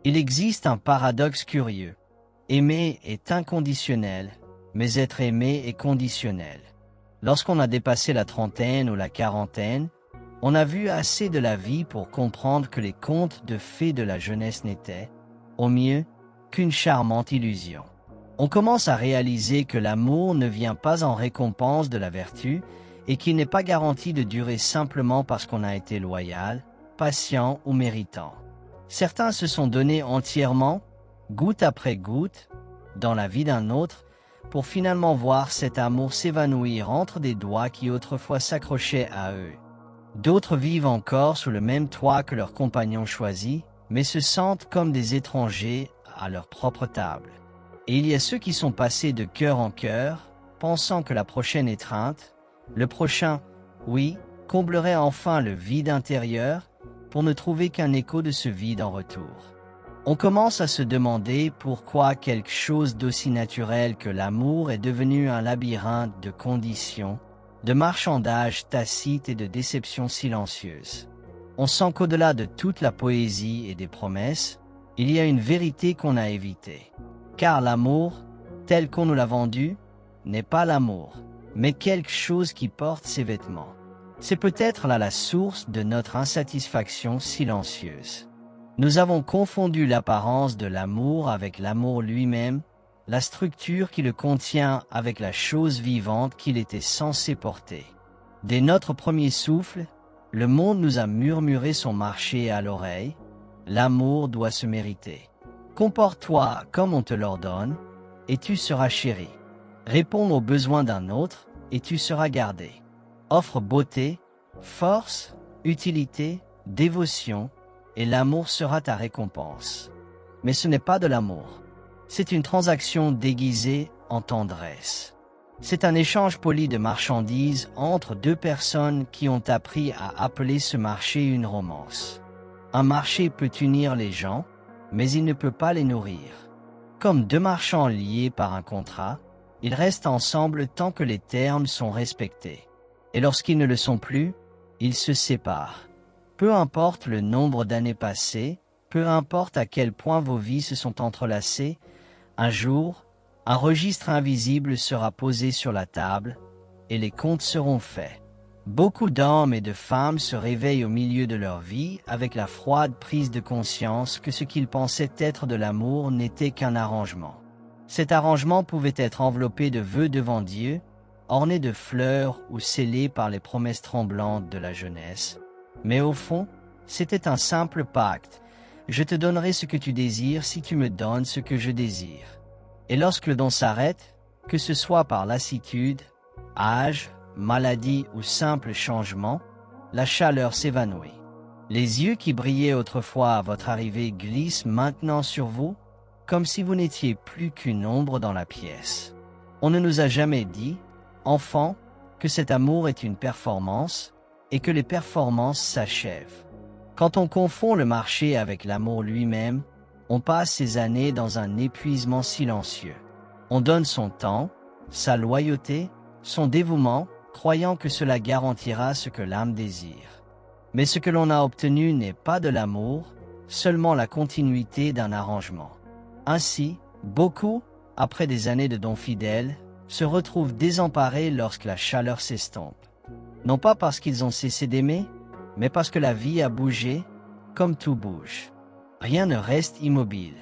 Il existe un paradoxe curieux. Aimer est inconditionnel, mais être aimé est conditionnel. Lorsqu'on a dépassé la trentaine ou la quarantaine, on a vu assez de la vie pour comprendre que les contes de fées de la jeunesse n'étaient, au mieux, qu'une charmante illusion. On commence à réaliser que l'amour ne vient pas en récompense de la vertu et qu'il n'est pas garanti de durer simplement parce qu'on a été loyal, patient ou méritant. Certains se sont donnés entièrement, goutte après goutte, dans la vie d'un autre, pour finalement voir cet amour s'évanouir entre des doigts qui autrefois s'accrochaient à eux. D'autres vivent encore sous le même toit que leurs compagnons choisis, mais se sentent comme des étrangers à leur propre table. Et il y a ceux qui sont passés de cœur en cœur, pensant que la prochaine étreinte, le prochain « oui » comblerait enfin le vide intérieur, pour ne trouver qu'un écho de ce vide en retour. On commence à se demander pourquoi quelque chose d'aussi naturel que l'amour est devenu un labyrinthe de conditions, de marchandages tacites et de déceptions silencieuses. On sent qu'au-delà de toute la poésie et des promesses, il y a une vérité qu'on a évitée. Car l'amour, tel qu'on nous l'a vendu, n'est pas l'amour, mais quelque chose qui porte ses vêtements. C'est peut-être là la source de notre insatisfaction silencieuse. Nous avons confondu l'apparence de l'amour avec l'amour lui-même, la structure qui le contient avec la chose vivante qu'il était censé porter. Dès notre premier souffle, le monde nous a murmuré son marché à l'oreille. L'amour doit se mériter. Comporte-toi comme on te l'ordonne, et tu seras chéri. Réponds aux besoins d'un autre, et tu seras gardé. Offre beauté, force, utilité, dévotion, et l'amour sera ta récompense. Mais ce n'est pas de l'amour. C'est une transaction déguisée en tendresse. C'est un échange poli de marchandises entre deux personnes qui ont appris à appeler ce marché une romance. Un marché peut unir les gens, mais il ne peut pas les nourrir. Comme deux marchands liés par un contrat, ils restent ensemble tant que les termes sont respectés. Et lorsqu'ils ne le sont plus, ils se séparent. Peu importe le nombre d'années passées, peu importe à quel point vos vies se sont entrelacées, un jour, un registre invisible sera posé sur la table, et les comptes seront faits. Beaucoup d'hommes et de femmes se réveillent au milieu de leur vie avec la froide prise de conscience que ce qu'ils pensaient être de l'amour n'était qu'un arrangement. Cet arrangement pouvait être enveloppé de vœux devant Dieu, orné de fleurs ou scellé par les promesses tremblantes de la jeunesse. Mais au fond, c'était un simple pacte. Je te donnerai ce que tu désires si tu me donnes ce que je désire. Et lorsque le don s'arrête, que ce soit par lassitude, âge, maladie ou simple changement, la chaleur s'évanouit. Les yeux qui brillaient autrefois à votre arrivée glissent maintenant sur vous, comme si vous n'étiez plus qu'une ombre dans la pièce. On ne nous a jamais dit, enfant, que cet amour est une performance et que les performances s'achèvent. Quand on confond le marché avec l'amour lui-même, on passe ses années dans un épuisement silencieux. On donne son temps, sa loyauté, son dévouement, croyant que cela garantira ce que l'âme désire. Mais ce que l'on a obtenu n'est pas de l'amour, seulement la continuité d'un arrangement. Ainsi, beaucoup, après des années de dons fidèles, se retrouvent désemparés lorsque la chaleur s'estompe. Non pas parce qu'ils ont cessé d'aimer, mais parce que la vie a bougé, comme tout bouge. Rien ne reste immobile.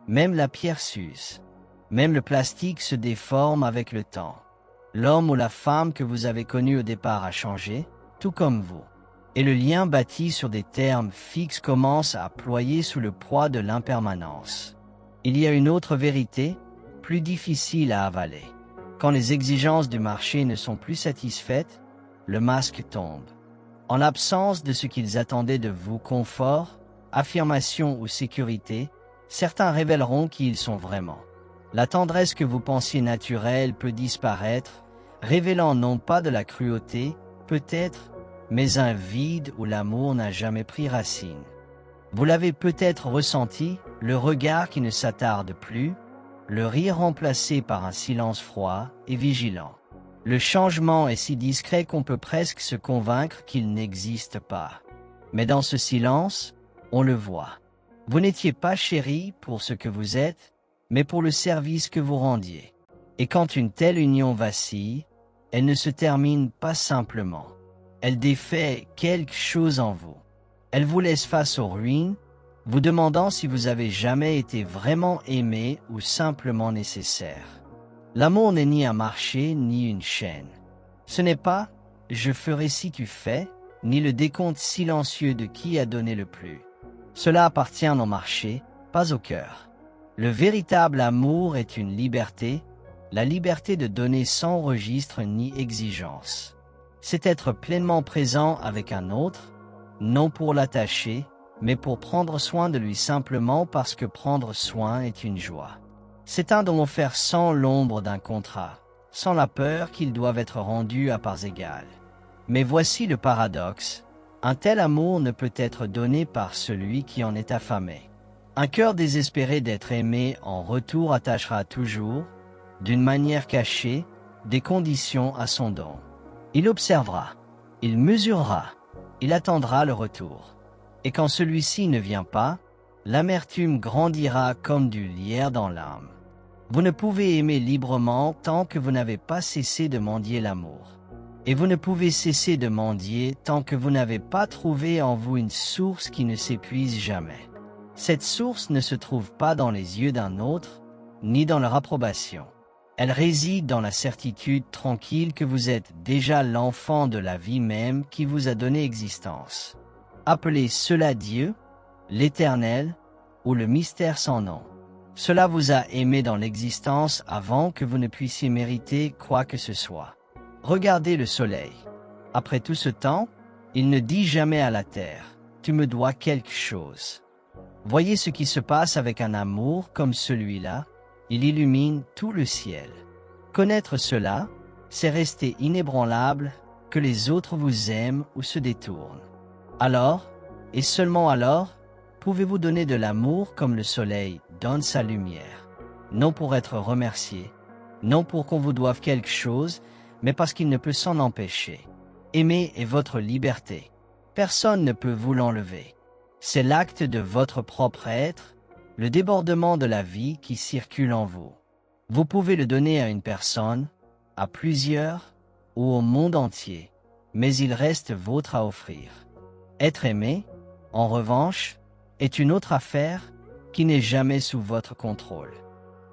Même la pierre s'use. Même le plastique se déforme avec le temps. L'homme ou la femme que vous avez connu au départ a changé, tout comme vous. Et le lien bâti sur des termes fixes commence à ployer sous le poids de l'impermanence. Il y a une autre vérité, plus difficile à avaler. Quand les exigences du marché ne sont plus satisfaites, le masque tombe. En l'absence de ce qu'ils attendaient de vous, confort, affirmation ou sécurité, certains révéleront qui ils sont vraiment. La tendresse que vous pensiez naturelle peut disparaître, révélant non pas de la cruauté, peut-être, mais un vide où l'amour n'a jamais pris racine. Vous l'avez peut-être ressenti, le regard qui ne s'attarde plus, le rire remplacé par un silence froid et vigilant. Le changement est si discret qu'on peut presque se convaincre qu'il n'existe pas. Mais dans ce silence, on le voit. Vous n'étiez pas chéri pour ce que vous êtes, mais pour le service que vous rendiez. Et quand une telle union vacille, elle ne se termine pas simplement. Elle défait quelque chose en vous. Elle vous laisse face aux ruines, vous demandant si vous avez jamais été vraiment aimé ou simplement nécessaire. L'amour n'est ni un marché ni une chaîne. Ce n'est pas « je ferai si tu fais » ni le décompte silencieux de qui a donné le plus. Cela appartient au marché, pas au cœur. Le véritable amour est une liberté, la liberté de donner sans registre ni exigence. C'est être pleinement présent avec un autre, non pour l'attacher, mais pour prendre soin de lui simplement parce que prendre soin est une joie. C'est un don offert sans l'ombre d'un contrat, sans la peur qu'ils doivent être rendus à parts égales. Mais voici le paradoxe, un tel amour ne peut être donné par celui qui en est affamé. Un cœur désespéré d'être aimé en retour attachera toujours, d'une manière cachée, des conditions à son don. Il observera, il mesurera, il attendra le retour. Et quand celui-ci ne vient pas, l'amertume grandira comme du lierre dans l'âme. Vous ne pouvez aimer librement tant que vous n'avez pas cessé de mendier l'amour. Et vous ne pouvez cesser de mendier tant que vous n'avez pas trouvé en vous une source qui ne s'épuise jamais. Cette source ne se trouve pas dans les yeux d'un autre, ni dans leur approbation. Elle réside dans la certitude tranquille que vous êtes déjà l'enfant de la vie même qui vous a donné existence. Appelez cela Dieu, l'Éternel, ou le mystère sans nom. Cela vous a aimé dans l'existence avant que vous ne puissiez mériter quoi que ce soit. Regardez le soleil. Après tout ce temps, il ne dit jamais à la terre, « Tu me dois quelque chose ». Voyez ce qui se passe avec un amour comme celui-là, il illumine tout le ciel. Connaître cela, c'est rester inébranlable, que les autres vous aiment ou se détournent. Alors, et seulement alors, pouvez-vous donner de l'amour comme le soleil donne sa lumière, non pour être remercié, non pour qu'on vous doive quelque chose, mais parce qu'il ne peut s'en empêcher. Aimer est votre liberté. Personne ne peut vous l'enlever. C'est l'acte de votre propre être, le débordement de la vie qui circule en vous. Vous pouvez le donner à une personne, à plusieurs, ou au monde entier, mais il reste vôtre à offrir. Être aimé, en revanche, est une autre affaire qui n'est jamais sous votre contrôle.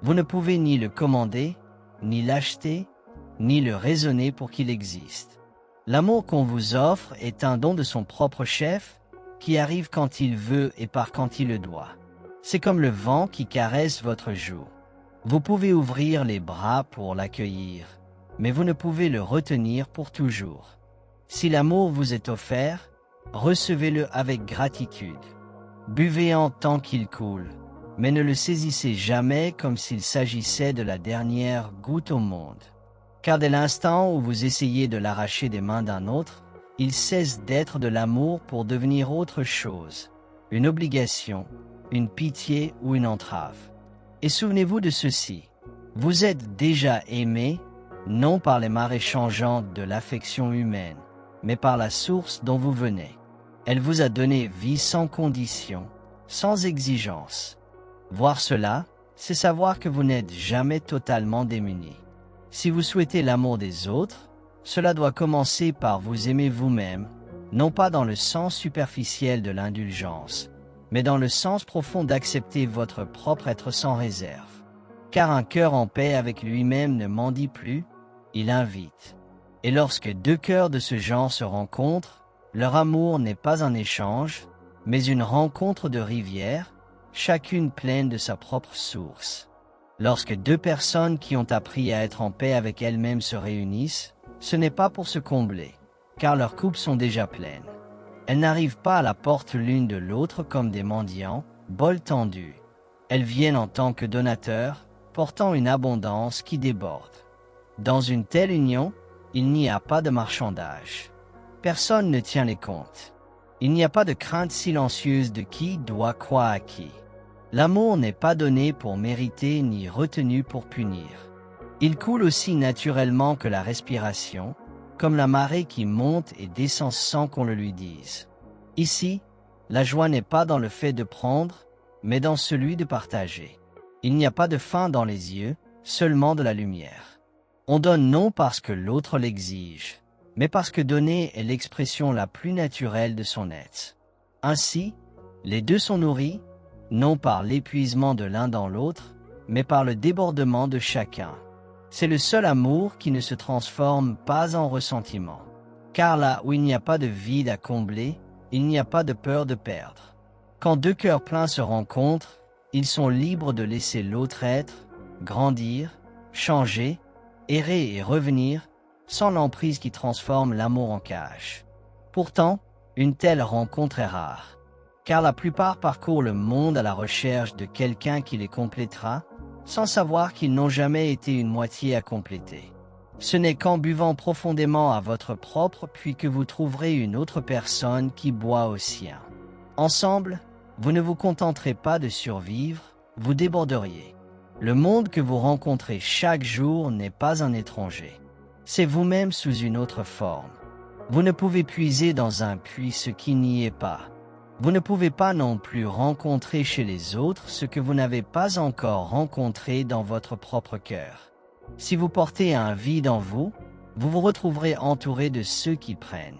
Vous ne pouvez ni le commander, ni l'acheter, ni le raisonner pour qu'il existe. L'amour qu'on vous offre est un don de son propre chef, qui arrive quand il veut et part quand il le doit. C'est comme le vent qui caresse votre joue. Vous pouvez ouvrir les bras pour l'accueillir, mais vous ne pouvez le retenir pour toujours. Si l'amour vous est offert, recevez-le avec gratitude. Buvez-en tant qu'il coule, mais ne le saisissez jamais comme s'il s'agissait de la dernière goutte au monde. Car dès l'instant où vous essayez de l'arracher des mains d'un autre, il cesse d'être de l'amour pour devenir autre chose, une obligation, une pitié ou une entrave. Et souvenez-vous de ceci, vous êtes déjà aimé, non par les marées changeantes de l'affection humaine, mais par la source dont vous venez. Elle vous a donné vie sans condition, sans exigence. Voir cela, c'est savoir que vous n'êtes jamais totalement démuni. Si vous souhaitez l'amour des autres, cela doit commencer par vous aimer vous-même, non pas dans le sens superficiel de l'indulgence, mais dans le sens profond d'accepter votre propre être sans réserve. Car un cœur en paix avec lui-même ne mendie plus, il invite. Et lorsque deux cœurs de ce genre se rencontrent, leur amour n'est pas un échange, mais une rencontre de rivières, chacune pleine de sa propre source. Lorsque deux personnes qui ont appris à être en paix avec elles-mêmes se réunissent, ce n'est pas pour se combler, car leurs coupes sont déjà pleines. Elles n'arrivent pas à la porte l'une de l'autre comme des mendiants, bol tendu. Elles viennent en tant que donateurs, portant une abondance qui déborde. Dans une telle union, il n'y a pas de marchandage. Personne ne tient les comptes. Il n'y a pas de crainte silencieuse de qui doit quoi à qui. L'amour n'est pas donné pour mériter ni retenu pour punir. Il coule aussi naturellement que la respiration, comme la marée qui monte et descend sans qu'on le lui dise. Ici, la joie n'est pas dans le fait de prendre, mais dans celui de partager. Il n'y a pas de faim dans les yeux, seulement de la lumière. On donne non parce que l'autre l'exige, mais parce que donner est l'expression la plus naturelle de son être. Ainsi, les deux sont nourris, non par l'épuisement de l'un dans l'autre, mais par le débordement de chacun. C'est le seul amour qui ne se transforme pas en ressentiment. Car là où il n'y a pas de vide à combler, il n'y a pas de peur de perdre. Quand deux cœurs pleins se rencontrent, ils sont libres de laisser l'autre être, grandir, changer, errer et revenir, sans l'emprise qui transforme l'amour en cage. Pourtant, une telle rencontre est rare, car la plupart parcourent le monde à la recherche de quelqu'un qui les complétera, sans savoir qu'ils n'ont jamais été une moitié à compléter. Ce n'est qu'en buvant profondément à votre propre puits que vous trouverez une autre personne qui boit au sien. Ensemble, vous ne vous contenterez pas de survivre, vous déborderiez. Le monde que vous rencontrez chaque jour n'est pas un étranger. C'est vous-même sous une autre forme. Vous ne pouvez puiser dans un puits ce qui n'y est pas. Vous ne pouvez pas non plus rencontrer chez les autres ce que vous n'avez pas encore rencontré dans votre propre cœur. Si vous portez un vide en vous, vous vous retrouverez entouré de ceux qui prennent.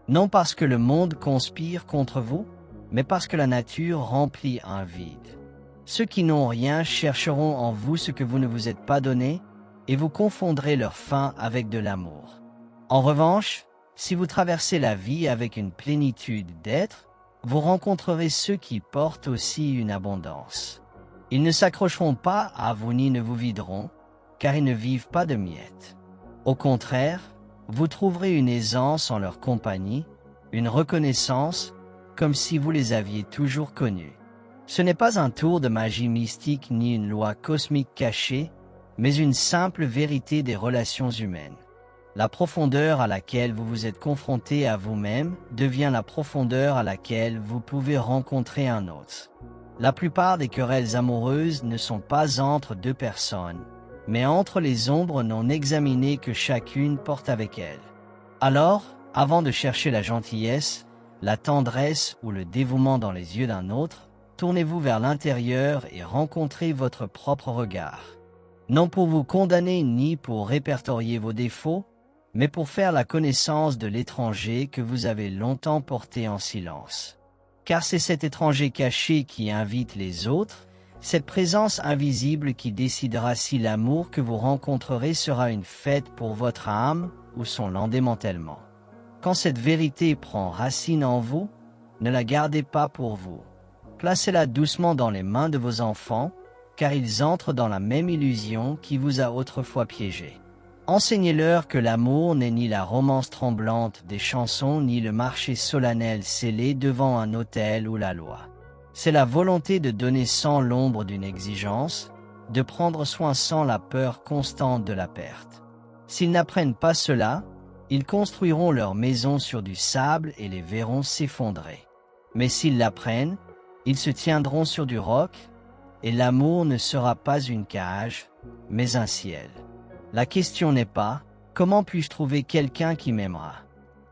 Non parce que le monde conspire contre vous, mais parce que la nature remplit un vide. Ceux qui n'ont rien chercheront en vous ce que vous ne vous êtes pas donné, et vous confondrez leur faim avec de l'amour. En revanche, si vous traversez la vie avec une plénitude d'être, vous rencontrerez ceux qui portent aussi une abondance. Ils ne s'accrocheront pas à vous ni ne vous videront, car ils ne vivent pas de miettes. Au contraire, vous trouverez une aisance en leur compagnie, une reconnaissance, comme si vous les aviez toujours connus. Ce n'est pas un tour de magie mystique ni une loi cosmique cachée, mais une simple vérité des relations humaines. La profondeur à laquelle vous vous êtes confronté à vous-même devient la profondeur à laquelle vous pouvez rencontrer un autre. La plupart des querelles amoureuses ne sont pas entre deux personnes, mais entre les ombres non examinées que chacune porte avec elle. Alors, avant de chercher la gentillesse, la tendresse ou le dévouement dans les yeux d'un autre, tournez-vous vers l'intérieur et rencontrez votre propre regard. Non pour vous condamner ni pour répertorier vos défauts, mais pour faire la connaissance de l'étranger que vous avez longtemps porté en silence. Car c'est cet étranger caché qui invite les autres, cette présence invisible qui décidera si l'amour que vous rencontrerez sera une fête pour votre âme ou son démantèlement. Quand cette vérité prend racine en vous, ne la gardez pas pour vous. Placez-la doucement dans les mains de vos enfants, car ils entrent dans la même illusion qui vous a autrefois piégé. Enseignez-leur que l'amour n'est ni la romance tremblante des chansons ni le marché solennel scellé devant un autel ou la loi. C'est la volonté de donner sans l'ombre d'une exigence, de prendre soin sans la peur constante de la perte. S'ils n'apprennent pas cela, ils construiront leur maison sur du sable et les verront s'effondrer. Mais s'ils l'apprennent, ils se tiendront sur du roc, et l'amour ne sera pas une cage, mais un ciel. La question n'est pas « Comment puis-je trouver quelqu'un qui m'aimera ?»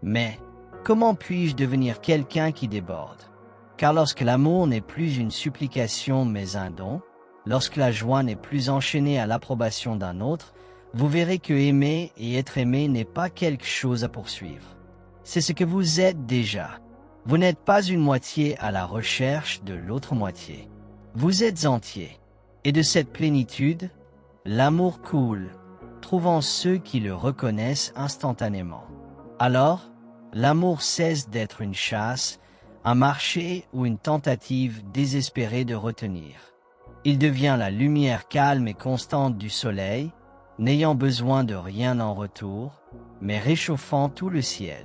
mais « Comment puis-je devenir quelqu'un qui déborde ?» Car lorsque l'amour n'est plus une supplication mais un don, lorsque la joie n'est plus enchaînée à l'approbation d'un autre, vous verrez que aimer et être aimé n'est pas quelque chose à poursuivre. C'est ce que vous êtes déjà. Vous n'êtes pas une moitié à la recherche de l'autre moitié. Vous êtes entier. Et de cette plénitude, l'amour coule, trouvant ceux qui le reconnaissent instantanément. Alors, l'amour cesse d'être une chasse, un marché ou une tentative désespérée de retenir. Il devient la lumière calme et constante du soleil, n'ayant besoin de rien en retour, mais réchauffant tout le ciel.